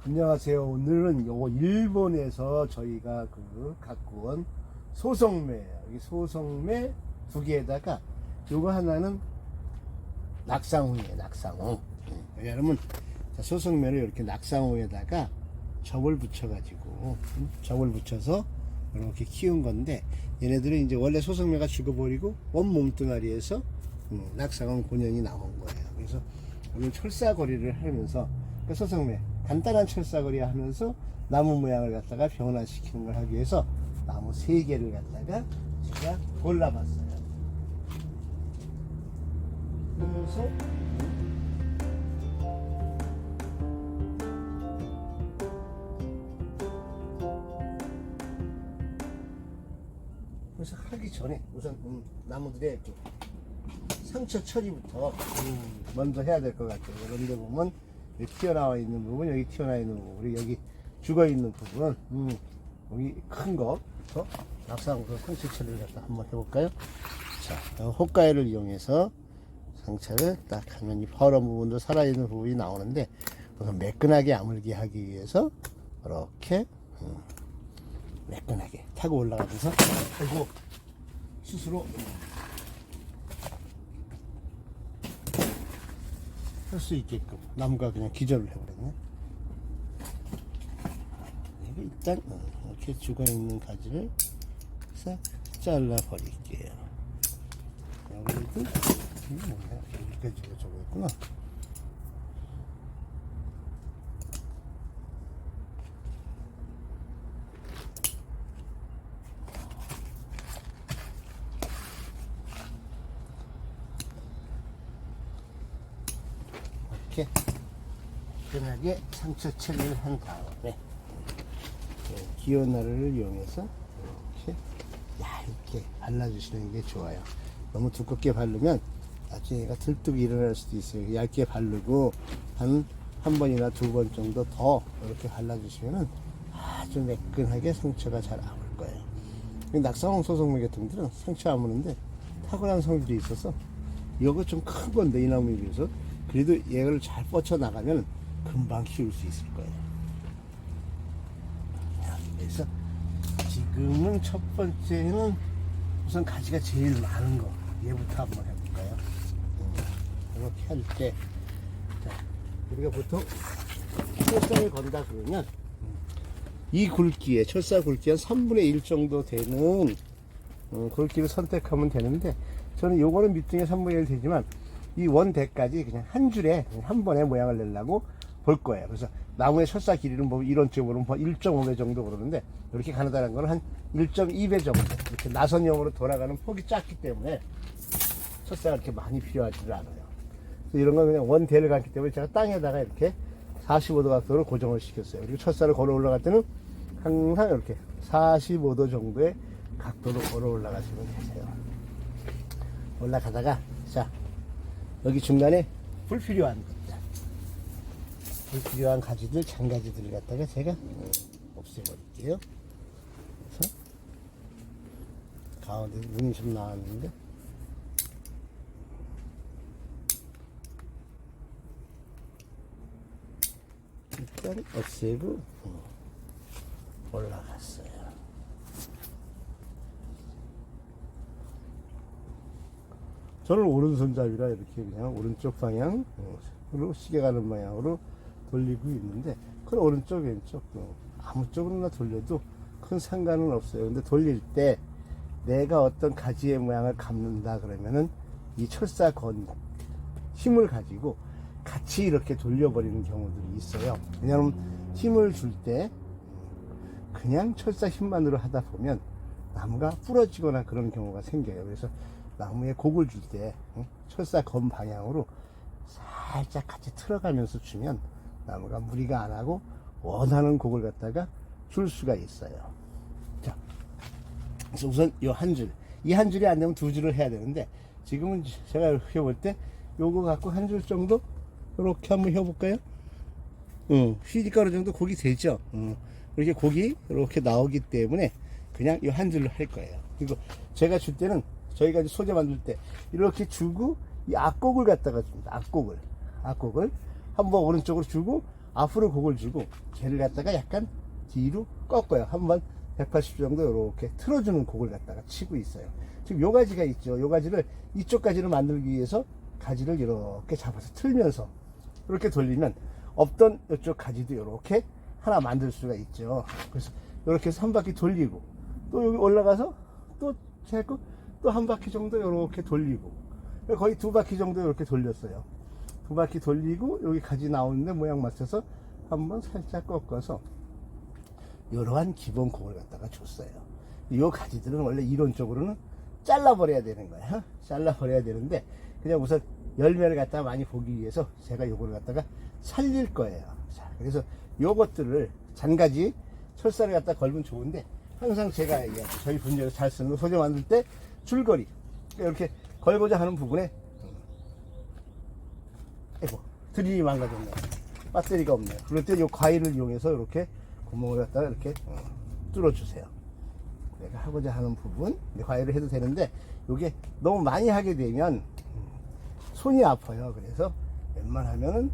안녕하세요. 오늘은 요거 일본에서 저희가 갖고 온 소성매예요. 이 소성매 두 개에다가 요거 하나는 낙상홍이에요. 낙상홍. 여러분, 소성매를 이렇게 낙상홍에다가 접을 붙여가지고 접을 붙여서 이렇게 키운 건데, 얘네들은 이제 원래 소성매가 죽어버리고 원 몸뚱아리에서 낙상홍 본연이 나온 거예요. 그래서 오늘 철사거리를 하면서 그 소성매 간단한 철사거리 하면서 나무 모양을 갖다가 변화시키는 걸 하기 위해서 나무 3개를 갖다가 제가 골라봤어요. 그래서 그래서 하기 전에 우선 나무들의 이렇게 상처 처리부터 먼저 해야 될 것 같아요. 그런데 보면 여기 튀어나와 있는 부분, 여기 튀어나와 있는 부분, 그리고 여기 죽어 있는 부분, 여기 큰 거부터 낙상으로 상처 처리를 갖다 한번 해볼까요? 자, 호가이를 이용해서 상처를 딱 하면 이 퍼런 부분도 살아있는 부분이 나오는데, 우선 매끈하게 아물게 하기 위해서 이렇게 매끈하게 타고 올라가면서, 아이고, 스스로 할 수 있게끔 나무가 그냥 기절을 해버렸네. 이거 일단 이렇게 죽어있는 가지를 싹 잘라 버릴게요. 여기도 이게 뭐야? 여기까지가 저거였구나. 이렇게 편하게 상처 처리를 한 다음에 기어나루를 이용해서 이렇게 얇게 발라주시는 게 좋아요. 너무 두껍게 바르면 나중에 얘가 들뚝 일어날 수도 있어요. 얇게 바르고 한 번이나 2번 정도 더 이렇게 발라주시면 아주 매끈하게 상처가 잘 아물 거예요. 낙상홍 소성매 같은 들은 상처 아무는데 탁월한 성질이 있어서, 이거 좀 큰 건데 이 나무에 비해서 그래도 얘를 잘 뻗쳐 나가면 금방 키울 수 있을 거예요. 그래서 지금은 첫 번째는 우선 가지가 제일 많은 거, 얘부터 한번 해볼까요? 이렇게 할 때, 우리가 보통 철사를 건다 그러면 이 굵기에, 철사 굵기 한 3분의 1 정도 되는 굵기를 선택하면 되는데, 저는 요거는 밑둥에 3분의 1 되지만 이 원대까지 그냥 한 줄에 한 번에 모양을 내려고 볼 거예요. 그래서 나무의 철사 길이는 뭐 이론적으로는 1.5배 정도 그러는데, 이렇게 가느다란 거는 한 1.2배 정도, 이렇게 나선형으로 돌아가는 폭이 작기 때문에 철사가 이렇게 많이 필요하지를 않아요. 그래서 이런 건 그냥 원대를 갔기 때문에 제가 땅에다가 이렇게 45도 각도로 고정을 시켰어요. 그리고 철사를 걸어 올라갈 때는 항상 이렇게 45도 정도의 각도로 걸어 올라가시면 되세요. 올라가다가, 자, 여기 중간에 불필요한 것들, 불필요한 가지들, 장가지들을 갖다가 제가 없애버릴게요. 그래서 가운데 문이 좀 나왔는데, 일단 없애고 올라갔어요. 저는 오른손잡이라 이렇게 그냥 오른쪽 방향으로 시계 가는 방향으로 돌리고 있는데, 그건 오른쪽 왼쪽 아무 쪽으로나 돌려도 큰 상관은 없어요. 근데 돌릴 때 내가 어떤 가지의 모양을 감는다 그러면은 이 철사건 힘을 가지고 같이 이렇게 돌려버리는 경우들이 있어요. 왜냐하면 힘을 줄 때 그냥 철사 힘만으로 하다 보면 나무가 부러지거나 그런 경우가 생겨요. 그래서 나무에 곡을 줄 때 철사 건 방향으로 살짝 같이 틀어가면서 주면 나무가 무리가 안 하고 원하는 곡을 갖다가 줄 수가 있어요. 자, 그래서 우선 이 한 줄, 이 한 줄이 안 되면 2줄을 해야 되는데, 지금은 제가 해볼 때 요거 갖고 한 줄 정도 이렇게 한번 해볼까요? 휘리가루 정도 곡이 되죠. 이렇게 곡이 이렇게 나오기 때문에 그냥 이 한 줄로 할 거예요. 그리고 제가 줄 때는, 저희가 이제 소재 만들 때 이렇게 주고 이 앞곡을 갖다가 줍니다. 앞곡을 한번 오른쪽으로 주고 앞으로 곡을 주고 걔를 갖다가 약간 뒤로 꺾어요. 한번 180도 정도 이렇게 틀어주는 곡을 갖다가 치고 있어요. 지금 요 가지가 있죠. 요 가지를 이쪽 가지를 만들기 위해서 가지를 이렇게 잡아서 틀면서 이렇게 돌리면 없던 이쪽 가지도 이렇게 하나 만들 수가 있죠. 그래서 이렇게 해서 한 바퀴 돌리고 또 여기 올라가서 또 재고 또 한 바퀴 정도 이렇게 돌리고 거의 두 바퀴 정도 이렇게 돌렸어요. 두 바퀴 돌리고 여기 가지 나오는데 모양 맞춰서 한번 살짝 꺾어서 이러한 기본 곡을 갖다가 줬어요. 이 가지들은 원래 이론적으로는 잘라버려야 되는 거야. 잘라버려야 되는데 그냥 우선 열매를 갖다가 많이 보기 위해서 제가 요거를 갖다가 살릴 거예요. 자, 그래서 요것들을 잔가지 철사를 갖다 걸면 좋은데 항상 제가 얘기하죠. 저희 분야에서 잘 쓰는 거 소재 만들 때 줄거리 이렇게 걸고자 하는 부분에 드릴이 망가졌네요. 배터리가 없네요. 그럴 때 요 과일을 이용해서 이렇게 구멍을 갖다가 이렇게 뚫어주세요. 내가 하고자 하는 부분 과일을 해도 되는데 이게 너무 많이 하게 되면 손이 아파요. 그래서 웬만하면은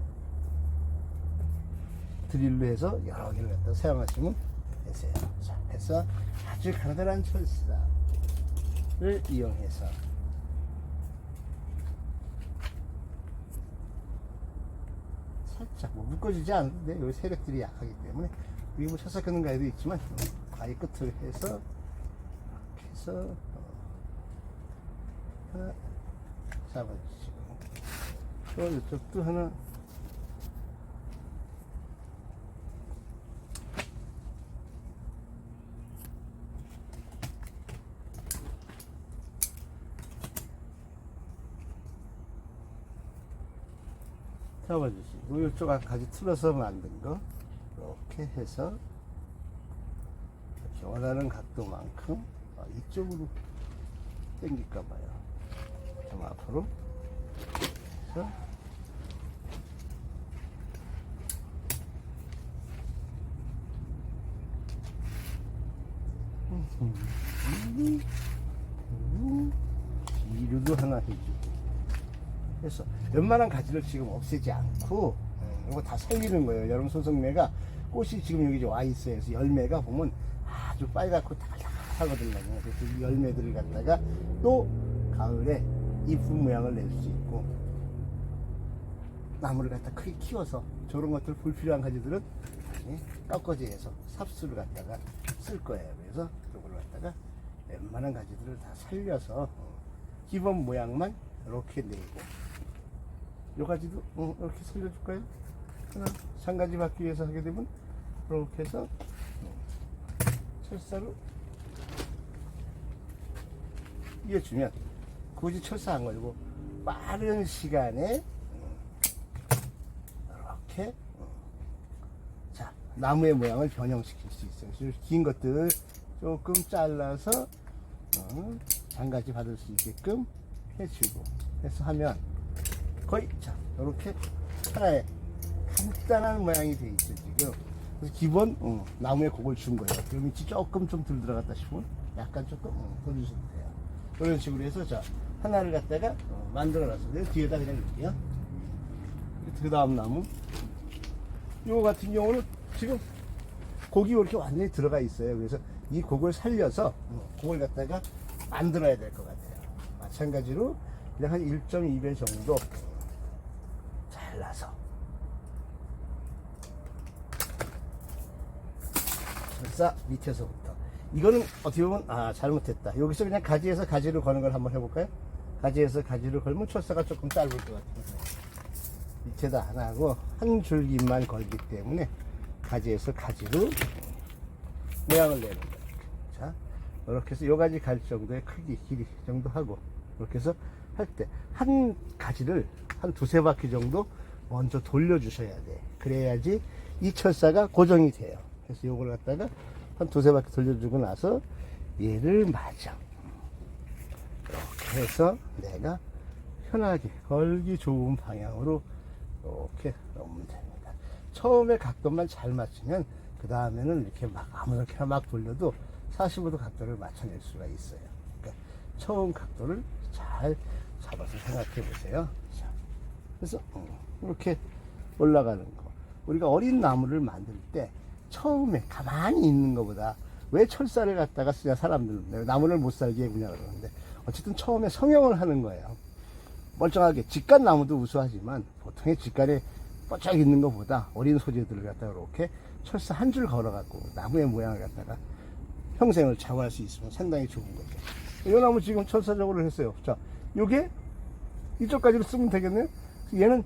드릴로 해서 여러 개를 갖다 사용하시면 되세요. 자, 해서 아주 가느다란 철사를 이용해서 살짝 묶어지지 않는데 여기 세력들이 약하기 때문에 여기 뭐 철사 끊는 가위도 있지만 가위 끝을 해서 이렇게 해서 하나 잡아주시고 또 이쪽도 하나 잡아주시고 이쪽 가지 틀어서 만든 거 이렇게 해서 이렇게 원하는 각도만큼 이쪽으로 당길까 봐요. 좀 앞으로 해서 뒤로도 하나 해주고 그래서 웬만한 가지를 지금 없애지 않고 이거 다 살리는 거예요. 여러분 소성매가 꽃이 지금 여기 와 있어요. 그래서 열매가 보면 아주 빨갛고 달달하거든요. 그래서 이 열매들을 갖다가 또 가을에 이쁜 모양을 낼 수 있고 나무를 갖다 크게 키워서 저런 것들 불필요한 가지들은 꺾어지해서 삽수를 갖다가 쓸 거예요. 그래서 이걸 갖다가 웬만한 가지들을 다 살려서 기본 모양만 이렇게 내고 요 가지도 이렇게 살려줄까요? 하나 장가지 받기 위해서 하게 되면 이렇게 해서 철사로 이어주면 굳이 철사 안 걸고 빠른 시간에 이렇게 자 나무의 모양을 변형시킬 수 있어요. 그래서 긴 것들 조금 잘라서 장가지 받을 수 있게끔 해주고 해서 하면 거의 자 이렇게 하나의 간단한 모양이 돼 있죠 지금. 그래서 기본 나무에 곡을 준 거예요. 그럼 밑이 조금 좀 덜 들어갔다 싶으면 약간 조금 더 주시면 돼요. 이런 식으로 해서 자 하나를 갖다가 만들어 놨어요. 뒤에다 그냥 넣을게요. 그 다음 나무 이거 같은 경우는 지금 곡이 이렇게 완전히 들어가 있어요. 그래서 이 곡을 살려서 곡을 갖다가 만들어야 될 것 같아요. 마찬가지로 그냥 한 1.2배 정도 잘라서 철사 밑에서부터 이거는 어떻게 보면 잘못했다. 여기서 그냥 가지에서 가지를 거는 걸 한번 해볼까요? 가지에서 가지를 걸면 철사가 조금 짧을 것 같아요. 밑에다 안 하고 한 줄기만 걸기 때문에 가지에서 가지로 모양을 내는 거예요. 자, 이렇게 해서 요 가지 갈 정도의 크기, 길이 정도 하고 이렇게 해서 할 때 한 가지를 한 두세 바퀴 정도 먼저 돌려주셔야 돼. 그래야지 이 철사가 고정이 돼요. 그래서 요걸 갖다가 한 두세 바퀴 돌려주고 나서 얘를 마저 이렇게 해서 내가 편하게 걸기 좋은 방향으로 이렇게 넣으면 됩니다. 처음에 각도만 잘 맞추면 그 다음에는 이렇게 막 아무렇게나 막 돌려도 45도 각도를 맞춰낼 수가 있어요. 그러니까 처음 각도를 잘 잡아서 생각해 보세요. 자, 그래서 이렇게 올라가는 거 우리가 어린 나무를 만들 때 처음에 가만히 있는 것보다 왜 철사를 갖다가 쓰냐 사람들은 나무를 못 살게 해보냐 그러는데 어쨌든 처음에 성형을 하는 거예요. 멀쩡하게 직간 나무도 우수하지만 보통의 직간에 뻗쩍 있는 것보다 어린 소재들을 갖다가 이렇게 철사 한 줄 걸어갖고 나무의 모양을 갖다가 평생을 좌우할 수 있으면 상당히 좋은 거죠. 이 나무 지금 철사적으로 했어요. 자, 요게 이쪽까지로 쓰면 되겠네요. 얘는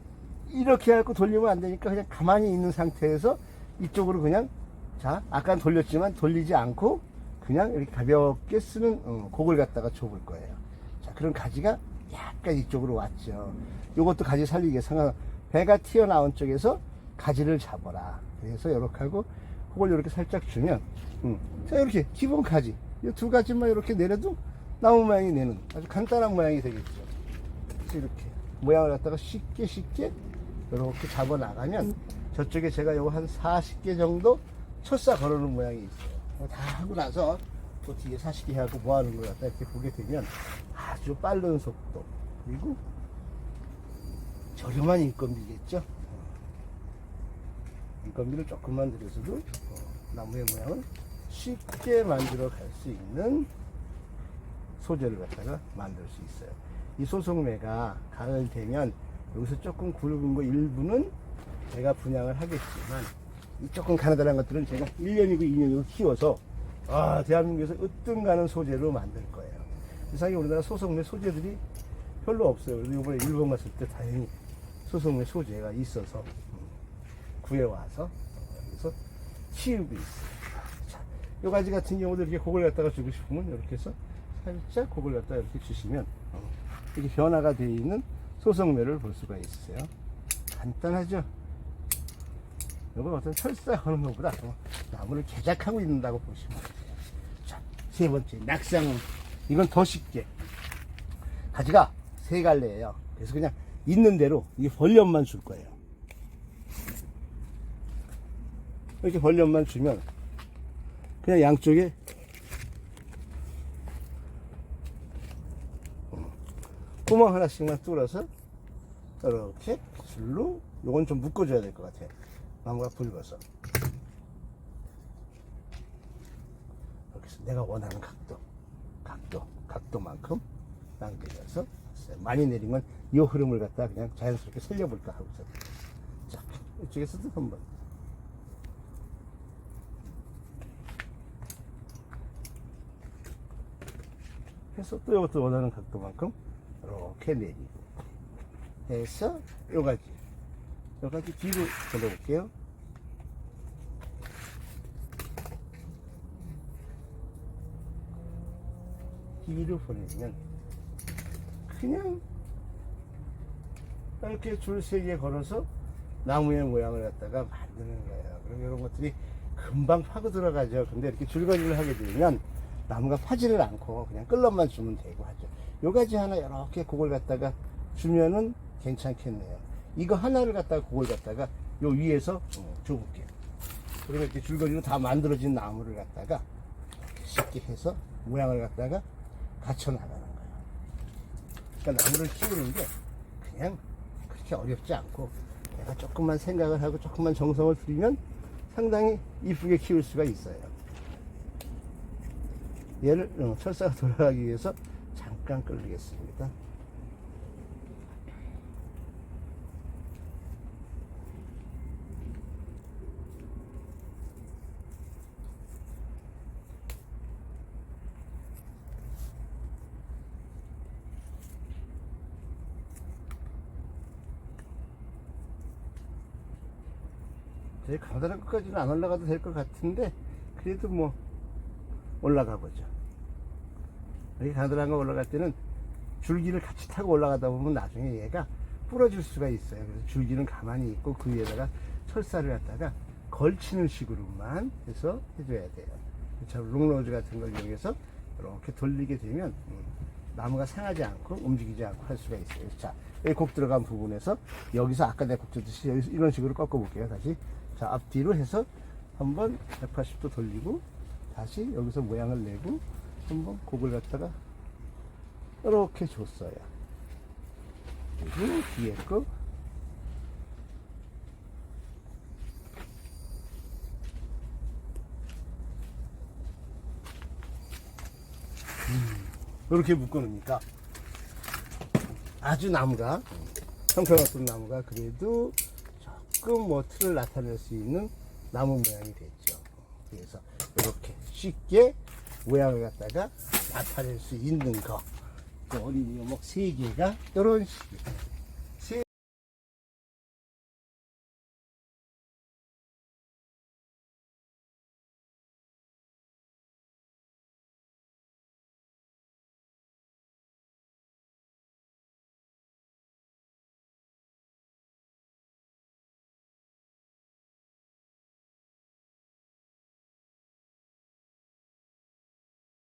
이렇게 해갖고 돌리면 안 되니까 그냥 가만히 있는 상태에서 이쪽으로 그냥 자, 아까는 돌렸지만 돌리지 않고 그냥 이렇게 가볍게 쓰는 곡을 갖다가 줘볼 거예요. 자, 그런 가지가 약간 이쪽으로 왔죠. 요것도 가지 살리기 위해서 배가 튀어나온 쪽에서 가지를 잡아라. 그래서 이렇게 하고 그걸 이렇게 살짝 주면 자, 이렇게 기본 가지 이 두 가지만 이렇게 내려도 나무 모양이 내는 아주 간단한 모양이 되겠죠. 그래서 이렇게 모양을 갖다가 쉽게 이렇게 잡아 나가면 저쪽에 제가 요거 한 40개 정도 철사 걸어놓은 모양이 있어요. 다 하고 나서 또 뒤에 40개 하고 뭐 하는 걸 갖다 이렇게 보게 되면 아주 빠른 속도 그리고 저렴한 인건비겠죠. 인건비를 조금만 들여서도 나무의 모양을 쉽게 만들어 갈 수 있는 소재를 갖다가 만들 수 있어요. 이 소송매가 가을 되면 여기서 조금 굵은 거 일부는 제가 분양을 하겠지만 이 조금 가느다란 것들은 제가 1년이고 2년이고 키워서 대한민국에서 으뜸가는 소재로 만들 거예요. 이상하게 우리나라 소송매 소재들이 별로 없어요. 그래서 이번에 일본 갔을 때 다행히 소송매 소재가 있어서 구해와서 그래서 키우고 있어요. 자, 요 가지 같은 경우도 이렇게 곡을 갖다가 주고 싶으면 이렇게 해서 살짝 곡을 갖다가 이렇게 주시면 이렇게 변화가 되어 있는 소송매를 볼 수가 있어요. 간단하죠? 이건 어떤 철사 하는 것보다 나무를 제작하고 있는다고 보시면 돼요. 자, 세 번째 낙상은 이건 더 쉽게 가지가 세 갈래예요. 그래서 그냥 있는 대로 이 벌점만 줄 거예요. 이렇게 벌점만 주면 그냥 양쪽에 구멍 하나씩만 뚫어서 이렇게 줄로 요건 좀 묶어줘야 될 것 같아요. 나무가 붉어서 이렇게 해서 내가 원하는 각도만큼 당겨서 많이 내린 건 이 흐름을 갖다 그냥 자연스럽게 살려볼까 하고 있어요. 자, 이쪽에서도 한번 해서 또 이것도 원하는 각도만큼 이렇게 내리고 해서 요가지 뒤로 돌려볼게요. 뒤로 보내면 그냥 이렇게 줄 3개 걸어서 나무의 모양을 갖다가 만드는 거예요. 그럼 이런 것들이 금방 파고 들어가죠. 근데 이렇게 줄거리를 하게 되면 나무가 파지를 않고 그냥 끌럼만 주면 되고 하죠. 요 가지 하나 이렇게 그걸 갖다가 주면은 괜찮겠네요. 이거 하나를 갖다가 그걸 갖다가 요 위에서 줘볼게요. 그러면 이렇게 줄거리로 다 만들어진 나무를 갖다가 쉽게 해서 모양을 갖다가 갖춰 나가는 거예요. 그러니까 나무를 키우는 게 그냥 그렇게 어렵지 않고 내가 조금만 생각을 하고 조금만 정성을 들이면 상당히 이쁘게 키울 수가 있어요. 얘를 철사가 돌아가기 위해서 잠깐 끌리겠습니다. 되게 가느다란 것까지는 안 올라가도 될 것 같은데 그래도 뭐 올라가 보죠. 이렇게 가느다란 거 올라갈 때는 줄기를 같이 타고 올라가다 보면 나중에 얘가 부러질 수가 있어요. 그래서 줄기는 가만히 있고 그 위에다가 철사를 갖다가 걸치는 식으로만 해서 해줘야 돼요. 롱로즈 같은 걸 이용해서 이렇게 돌리게 되면 나무가 상하지 않고 움직이지 않고 할 수가 있어요. 자, 여기 곡 들어간 부분에서 여기서 아까 내가 곡 줬듯이 여기서 이런 식으로 꺾어 볼게요. 다시 자, 앞뒤로 해서 한번 180도 돌리고 다시 여기서 모양을 내고 한번 곡을 갖다가 이렇게 줬어요. 그리고 뒤에 거 이렇게 묶어놓으니까 아주 나무가 형편없던 나무가 그래도 조금 뭐 틀을 나타낼 수 있는 나무 모양이 됐죠. 그래서 이렇게 쉽게 모양을 갖다가 나타낼 수 있는 거. 어린이 묘목 3개가 이런 식이에요.